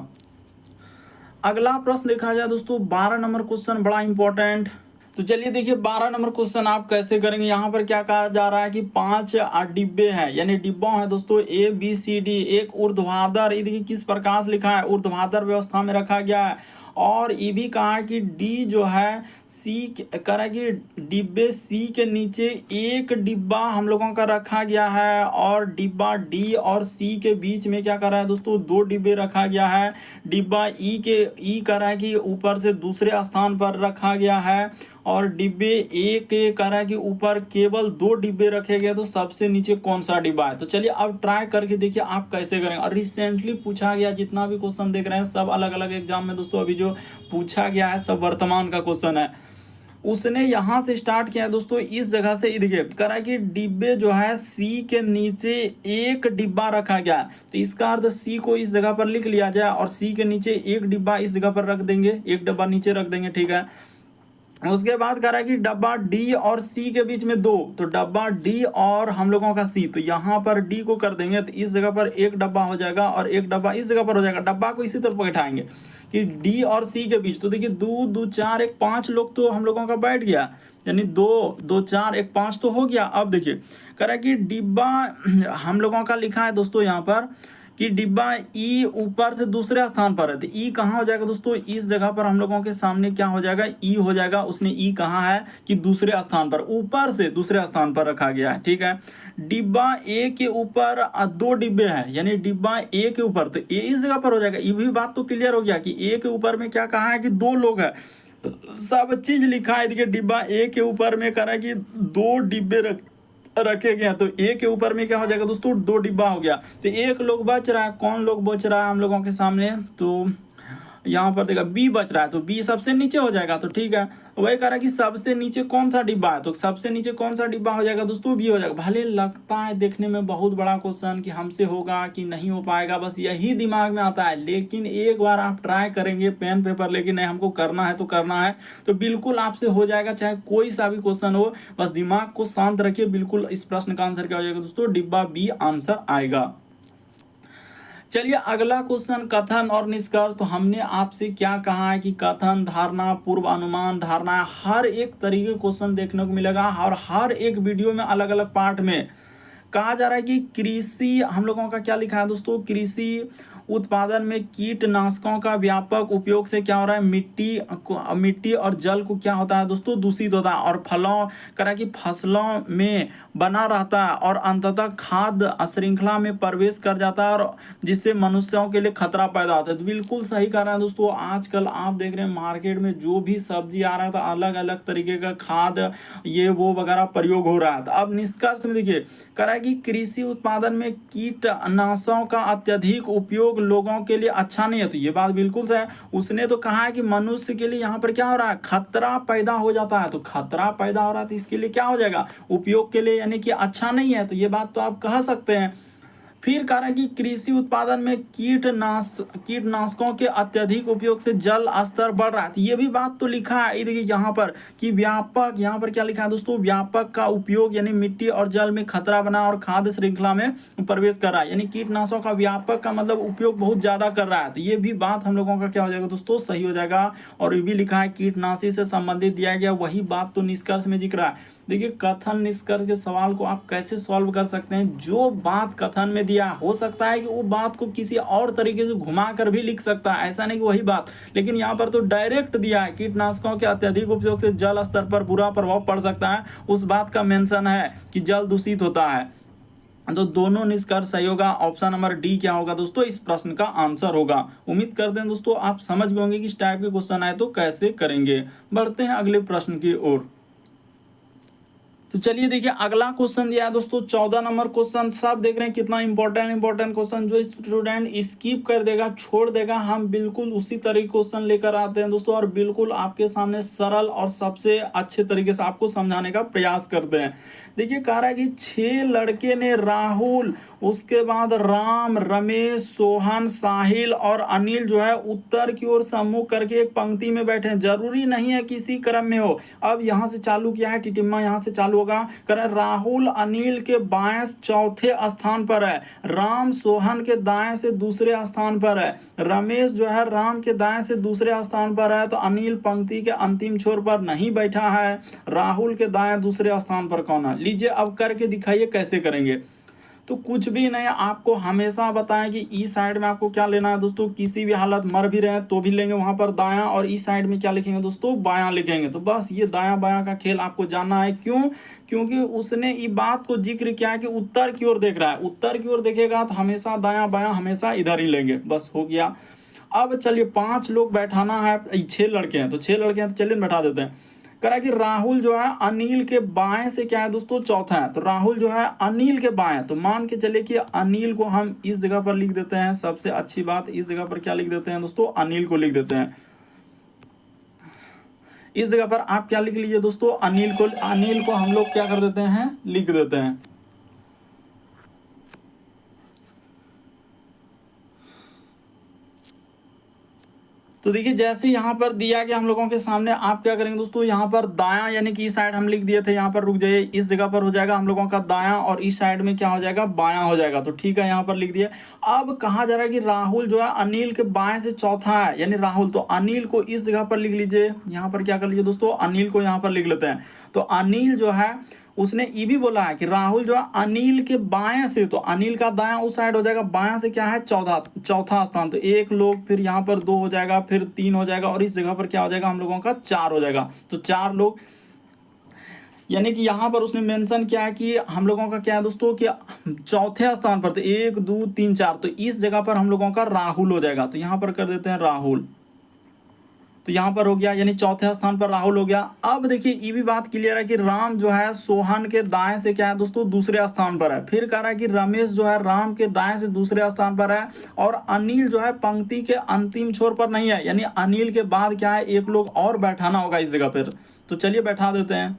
अगला प्रश्न देखा जाए दोस्तों, 12 नंबर क्वेश्चन बड़ा इंपॉर्टेंट। तो चलिए देखिए 12 नंबर क्वेश्चन आप कैसे करेंगे। यहाँ पर क्या कहा जा रहा है कि 5 डिब्बे हैं, यानी डिब्बों है दोस्तों ए बी सी डी, एक ऊर्ध्वाधर, ये देखिए किस प्रकार से लिखा है, ऊर्ध्वाधर व्यवस्था में रखा गया है। और ये भी कहा है कि डी जो है सी कह रहा है कि डिब्बे सी के नीचे एक डिब्बा हम लोगों का रखा गया है, और डिब्बा डी और सी के बीच में क्या कर रहा है दोस्तों, 2 डिब्बे रखा गया है। डिब्बा ई कह रहा है कि ऊपर से दूसरे स्थान पर रखा गया है, और डिब्बे ए के कह रहा है कि ऊपर केवल 2 डिब्बे रखे गए, तो सबसे नीचे कौन सा डिब्बा है। तो चलिए अब ट्राई करके देखिए आप कैसे करेंगे। और रिसेंटली पूछा गया जितना भी क्वेश्चन देख रहे हैं सब अलग अलग एग्जाम में दोस्तों, अभी जो पूछा गया है सब वर्तमान का क्वेश्चन है। उसने यहाँ से स्टार्ट किया है दोस्तों, इस जगह से देखिए कह रहा है कि डिब्बे जो है सी के नीचे एक डिब्बा रखा गया है, तो इसका अर्थ सी को इस जगह पर लिख लिया जाए, और सी के नीचे एक डिब्बा इस जगह पर रख देंगे, एक डिब्बा नीचे रख देंगे। ठीक है, उसके बाद कह रहा है कि डब्बा डी और सी के बीच में 2, तो डब्बा डी और हम लोगों का सी, तो यहाँ पर डी को कर देंगे, तो इस जगह पर एक डब्बा हो जाएगा और एक डब्बा इस जगह पर हो जाएगा। डब्बा को इसी तरफ बैठाएंगे कि डी और सी के बीच, तो देखिए 2 2 4 1 5 लोग तो हम लोगों का बैठ गया, यानी 2 2 4 1 5 तो हो गया। अब देखिए कह रहा है कि डिब्बा हम लोगों का लिखा है दोस्तों यहाँ पर कि डिब्बा ई ऊपर से दूसरे स्थान पर है, तो ई कहाँ हो जाएगा दोस्तों, इस जगह पर हम लोगों के सामने क्या हो जाएगा, ई हो जाएगा। उसने ई कहा है कि दूसरे स्थान पर, ऊपर से दूसरे स्थान पर रखा गया है। ठीक है, डिब्बा ए के ऊपर 2 डिब्बे हैं, यानी डिब्बा ए के ऊपर, तो ए इस जगह पर हो जाएगा। ये भी बात तो क्लियर हो गया कि ए के ऊपर में क्या कहा है कि 2 लोग हैं, सब चीज लिखा है। देखिए डिब्बा ए के ऊपर में कह रहा है कि 2 डिब्बे रखे गए हैं, तो ए के ऊपर में क्या हो जाएगा दोस्तों, 2 डिब्बा हो गया, तो एक लोग बच रहा है। कौन लोग बच रहा है हम लोगों के सामने, तो यहाँ पर देखा बी बच रहा है, तो बी सबसे नीचे हो जाएगा। तो ठीक है, वही कह रहा है कि सबसे नीचे कौन सा डिब्बा है, तो सबसे नीचे कौन सा डिब्बा हो जाएगा दोस्तों, बी हो जाएगा। भले लगता है देखने में बहुत बड़ा क्वेश्चन कि हमसे होगा कि नहीं हो पाएगा, बस यही दिमाग में आता है, लेकिन एक बार आप ट्राई करेंगे पेन पेपर लेके, नहीं हमको करना है तो करना है, तो बिल्कुल आपसे हो जाएगा, चाहे कोई सा भी क्वेश्चन हो। बस दिमाग को शांत रखिए, बिल्कुल इस प्रश्न का आंसर क्या हो जाएगा दोस्तों, डिब्बा बी आंसर आएगा। चलिए अगला क्वेश्चन, कथन और निष्कर्ष। तो हमने आपसे क्या कहा है कि कथन, धारणा, पूर्व अनुमान, धारणा, हर एक तरीके क्वेश्चन देखने को मिलेगा, और हर एक वीडियो में अलग अलग पार्ट में कहा जा रहा है कि कृषि हम लोगों का क्या लिखा है दोस्तों, कृषि उत्पादन में कीटनाशकों का व्यापक उपयोग से क्या हो रहा है, मिट्टी और जल को क्या होता है दोस्तों, दूषित होता है, और फलों करा कि फसलों में बना रहता है, और अंततः खाद्य श्रृंखला में प्रवेश कर जाता है, और जिससे मनुष्यों के लिए खतरा पैदा होता है। तो बिल्कुल सही कह रहे हैं दोस्तों, आजकल आप देख रहे हैं मार्केट में जो भी सब्जी आ रहा है, तो अलग अलग तरीके का खाद ये वो वगैरह प्रयोग हो रहा है। तो अब निष्कर्ष में देखिए कह रहा है कि कृषि उत्पादन में कीटनाशकों का अत्यधिक उपयोग उपयोग लोगों के लिए अच्छा नहीं है। तो ये बात बिल्कुल सही है। उसने तो कहा है कि मनुष्य के लिए यहाँ पर क्या हो रहा है, खतरा पैदा हो जाता है। तो खतरा पैदा हो रहा है तो इसके लिए क्या हो जाएगा, उपयोग के लिए यानी कि अच्छा नहीं है। तो ये बात तो आप कह सकते हैं। फिर कह रहा है कि कृषि उत्पादन में कीटनाशकों के अत्यधिक उपयोग से जल स्तर बढ़ रहा है। तो ये भी बात तो लिखा है, देखिए यहाँ पर कि व्यापक, यहाँ पर क्या लिखा है दोस्तों, व्यापक का उपयोग यानी मिट्टी और जल में खतरा बना और खाद्य श्रृंखला में प्रवेश कर रहा है। यानी कीटनाशकों का व्यापक का मतलब उपयोग बहुत ज्यादा कर रहा है। तो ये भी बात हम लोगों का क्या हो जाएगा दोस्तों, सही हो जाएगा। और ये भी लिखा है कीटनाशी से संबंधित दिया गया वही बात तो निष्कर्ष में जिक्र है। देखिए कथन निष्कर्ष के सवाल को आप कैसे सॉल्व कर सकते हैं, जो बात कथन में दिया हो सकता है कि वो बात को किसी और तरीके से घुमा कर भी लिख सकता है, ऐसा नहीं कि वही बात, लेकिन यहाँ पर तो डायरेक्ट दिया है कीटनाशकों के अत्यधिक उपयोग से जल स्तर पर बुरा प्रभाव पड़ सकता है, उस बात का मेंशन है कि जल दूषित होता है। तो दोनों निष्कर्ष सही होगा। ऑप्शन नंबर डी क्या होगा दोस्तों, इस प्रश्न का आंसर होगा। उम्मीद करते हैं दोस्तों आप समझ गए होंगे कि इस टाइप के क्वेश्चन आए तो कैसे करेंगे। बढ़ते हैं अगले प्रश्न की ओर। तो चलिए देखिए अगला क्वेश्चन दिया है दोस्तों 14 नंबर क्वेश्चन। सब देख रहे हैं कितना इंपॉर्टेंट क्वेश्चन, जो स्टूडेंट स्किप कर देगा, छोड़ देगा, हम बिल्कुल उसी तरीके क्वेश्चन लेकर आते हैं दोस्तों, और बिल्कुल आपके सामने सरल और सबसे अच्छे तरीके से आपको समझाने का प्रयास करते हैं। देखिए कह रहा है कि 6 लड़के ने राहुल, उसके बाद राम, रमेश, सोहन, साहिल और अनिल जो है उत्तर की ओर सम्मुख करके एक पंक्ति में बैठे हैं। जरूरी नहीं है किसी क्रम में हो। अब यहाँ से चालू किया है, टिटिम्मा यहाँ से चालू होगा। कह रहा है राहुल अनिल के बाएं चौथे स्थान पर है, राम सोहन के दाएं से दूसरे स्थान पर है, रमेश जो है राम के दाएं से दूसरे स्थान पर है, तो अनिल पंक्ति के अंतिम छोर पर नहीं बैठा है। राहुल के दाएं दूसरे स्थान पर कौन है, लीजिए अब करके दिखाइए कैसे करेंगे। तो कुछ भी नहीं, आपको हमेशा बताएं कि ई साइड में आपको क्या लेना है दोस्तों, किसी भी हालत मर भी रहे तो भी लेंगे वहां पर दायां, और ई साइड में क्या लिखेंगे दोस्तों, बायां लिखेंगे। तो बस ये दायां बायां का खेल आपको जानना है। क्यों, क्योंकि उसने ये बात को जिक्र किया है कि उत्तर की ओर देख रहा है, उत्तर की ओर देखेगा तो हमेशा दायां बायां हमेशा इधर ही लेंगे, बस हो गया। अब चलिए 5 लोग बैठाना है, 6 लड़के हैं तो 6 लड़के हैं तो चलिए बैठा देते हैं। करा कि राहुल जो है अनिल के बाएं से क्या है दोस्तों, चौथा है, तो राहुल जो है अनिल के बाएं, तो मान के चले कि अनिल को हम इस जगह पर लिख देते हैं। सबसे अच्छी बात, इस जगह पर क्या लिख देते हैं दोस्तों, अनिल को लिख देते हैं। इस जगह पर आप क्या लिख लीजिए दोस्तों, अनिल को हम लोग क्या कर देते हैं, लिख देते हैं। तो देखिए जैसे यहाँ पर दिया गया हम लोगों के सामने, आप क्या करेंगे दोस्तों, यहाँ पर दायां यानी कि इस साइड हम लिख दिए थे, यहाँ पर रुक जाइए, इस जगह पर हो जाएगा हम लोगों का दायां, और इस साइड में क्या हो जाएगा, बायां हो जाएगा। तो ठीक है, यहाँ पर लिख दिया। अब कहा जा रहा है कि राहुल जो है अनिल के बाएं से चौथा है, यानी राहुल, तो अनिल को इस जगह पर लिख लीजिए। यहाँ पर क्या कर लीजिए दोस्तों, अनिल को यहाँ पर लिख लेते हैं। तो अनिल जो है उसने ये भी बोला है कि राहुल जो है अनिल के बाएं से, तो अनिल का दायां उस साइड हो जाएगा, बायां से क्या है, चौथा स्थान। तो 1 लोग, फिर यहाँ पर 2 हो जाएगा, फिर 3 हो जाएगा, और इस जगह पर क्या हो जाएगा हम लोगों का 4 हो जाएगा। तो 4 लोग, यानी कि यहाँ पर उसने मेंशन किया है कि हम लोगों का क्या है दोस्तों, कि चौथे स्थान पर, तो 1 2 3 4, तो इस जगह पर हम लोगों का राहुल हो जाएगा। तो यहाँ पर कर देते हैं राहुल, तो यहाँ पर हो गया, यानी चौथे स्थान पर राहुल हो गया। अब देखिए ये भी बात क्लियर है कि राम जो है सोहन के दाएं से क्या है दोस्तों, दूसरे स्थान पर है। फिर कह रहा है कि रमेश जो है राम के दाएं से दूसरे स्थान पर है, और अनिल जो है पंक्ति के अंतिम छोर पर नहीं है, यानी अनिल के बाद क्या है, 1 लोग और बैठाना होगा इस जगह पर। तो चलिए बैठा देते हैं।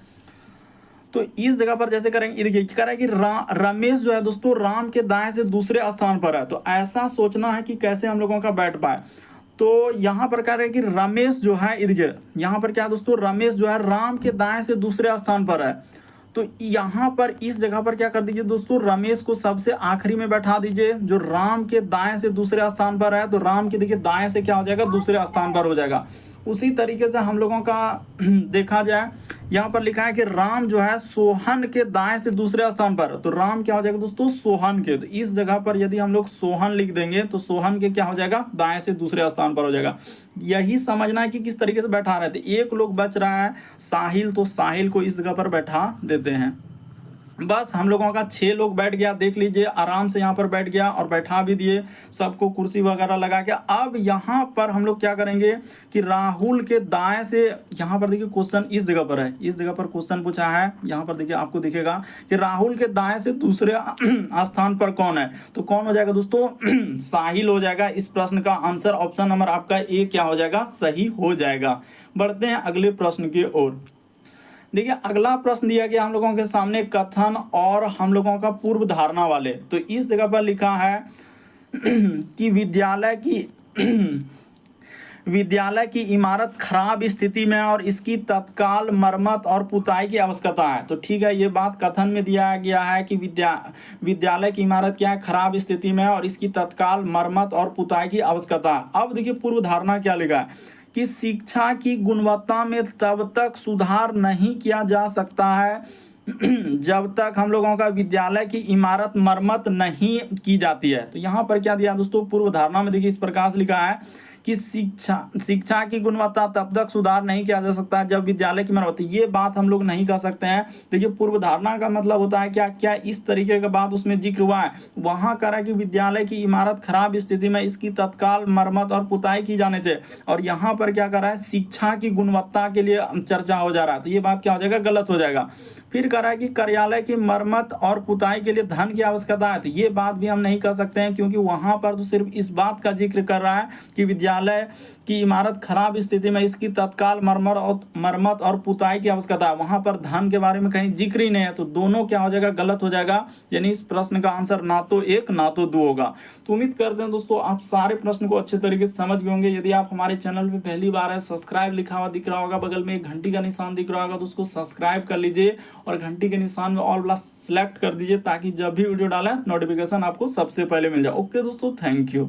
तो इस जगह पर जैसे करेंगे, देखिए कह रहा है कि रमेश जो है दोस्तों राम के दाएं से दूसरे स्थान पर है। तो ऐसा सोचना है कि कैसे हम लोगों का बैठ पाए। तो यहाँ पर कह रहे हैं कि रमेश जो है, इधर यहाँ पर क्या है दोस्तों, रमेश जो है राम के दाएं से दूसरे स्थान पर है। तो यहाँ पर इस जगह पर क्या कर दीजिए दोस्तों, रमेश को सबसे आखिरी में बैठा दीजिए, जो राम के दाएं से दूसरे स्थान पर है। तो राम के देखिए दाएं से क्या हो जाएगा, दूसरे स्थान पर हो जाएगा। उसी तरीके से हम लोगों का देखा जाए, यहाँ पर लिखा है कि राम जो है सोहन के दाएं से दूसरे स्थान पर, तो राम क्या हो जाएगा दोस्तों, सोहन के। तो इस जगह पर यदि हम लोग सोहन लिख देंगे तो सोहन के क्या हो जाएगा, दाएं से दूसरे स्थान पर हो जाएगा। यही समझना है कि किस तरीके से बैठा रहे थे। 1 लोग बच रहा है साहिल, तो साहिल को इस जगह पर बैठा देते हैं। बस हम लोगों का 6 लोग बैठ गया, देख लीजिए आराम से यहाँ पर बैठ गया और बैठा भी दिए सबको, कुर्सी वगैरह लगा के। अब यहाँ पर हम लोग क्या करेंगे कि राहुल के दाएं से, यहाँ पर देखिए क्वेश्चन इस जगह पर है, इस जगह पर क्वेश्चन पूछा है। यहाँ पर देखिए आपको दिखेगा कि राहुल के दाएं से दूसरे स्थान पर कौन है, तो कौन हो जाएगा दोस्तों, साहिल हो जाएगा। इस प्रश्न का आंसर ऑप्शन नंबर आपका ए क्या हो जाएगा, सही हो जाएगा। बढ़ते हैं अगले प्रश्न की ओर। देखिए अगला प्रश्न दिया गया हम लोगों के सामने, कथन और हम लोगों का पूर्व धारणा वाले। तो इस जगह पर लिखा है कि विद्यालय की इमारत खराब स्थिति में और इसकी तत्काल मरम्मत और पुताई की आवश्यकता है। तो ठीक है, ये बात कथन में दिया गया है कि विद्यालय की इमारत क्या है, खराब स्थिति में और इसकी तत्काल मरम्मत और पुताई की आवश्यकता है। अब देखिए पूर्व धारणा क्या लिखा है कि शिक्षा की गुणवत्ता में तब तक सुधार नहीं किया जा सकता है जब तक हम लोगों का विद्यालय की इमारत मरम्मत नहीं की जाती है। तो यहाँ पर क्या दिया दोस्तों, पूर्व धारणा में देखिए इस प्रकार से लिखा है कि शिक्षा की गुणवत्ता तब तक सुधार नहीं किया जा सकता जब विद्यालय की मरम्मत। ये बात हम लोग नहीं कर सकते हैं। देखिए पूर्व धारणा का मतलब होता है क्या क्या इस तरीके का बात उसमें जिक्र हुआ है। वहां करा कि विद्यालय की इमारत खराब स्थिति में, इसकी तत्काल मरम्मत और पुताई की जाने चाहिए, और यहाँ पर क्या कर रहा है, शिक्षा की गुणवत्ता के लिए चर्चा हो जा रहा है। तो ये बात क्या हो जाएगा, गलत हो जाएगा। फिर कह रहा है कि कार्यालय की मरम्मत और पुताई के लिए धन की आवश्यकता है। तो ये बात भी हम नहीं कर सकते हैं, क्योंकि वहां पर तो सिर्फ इस बात का जिक्र कर रहा है कि विद्यालय की इमारत खराब स्थिति में, इसकी तत्काल मरम्मत और पुताई की आवश्यकता है। वहां पर धन के बारे में कहीं जिक्र ही नहीं है। तो दोनों क्या हो जाएगा, गलत हो जाएगा। यानी इस प्रश्न का आंसर ना तो 1 ना तो 2 होगा। तो उम्मीद करते हैं दोस्तों आप सारे प्रश्न को अच्छे तरीके से समझ गए होंगे। यदि आप हमारे चैनल पे पहली बार है, सब्सक्राइब लिखा हुआ दिख रहा होगा, बगल में एक घंटी का निशान दिख रहा होगा, तो उसको सब्सक्राइब कर लीजिए और घंटी के निशान में ऑल वाला सिलेक्ट कर दीजिए, ताकि जब भी वीडियो डालें नोटिफिकेशन आपको सबसे पहले मिल जाए। ओके दोस्तों, थैंक यू।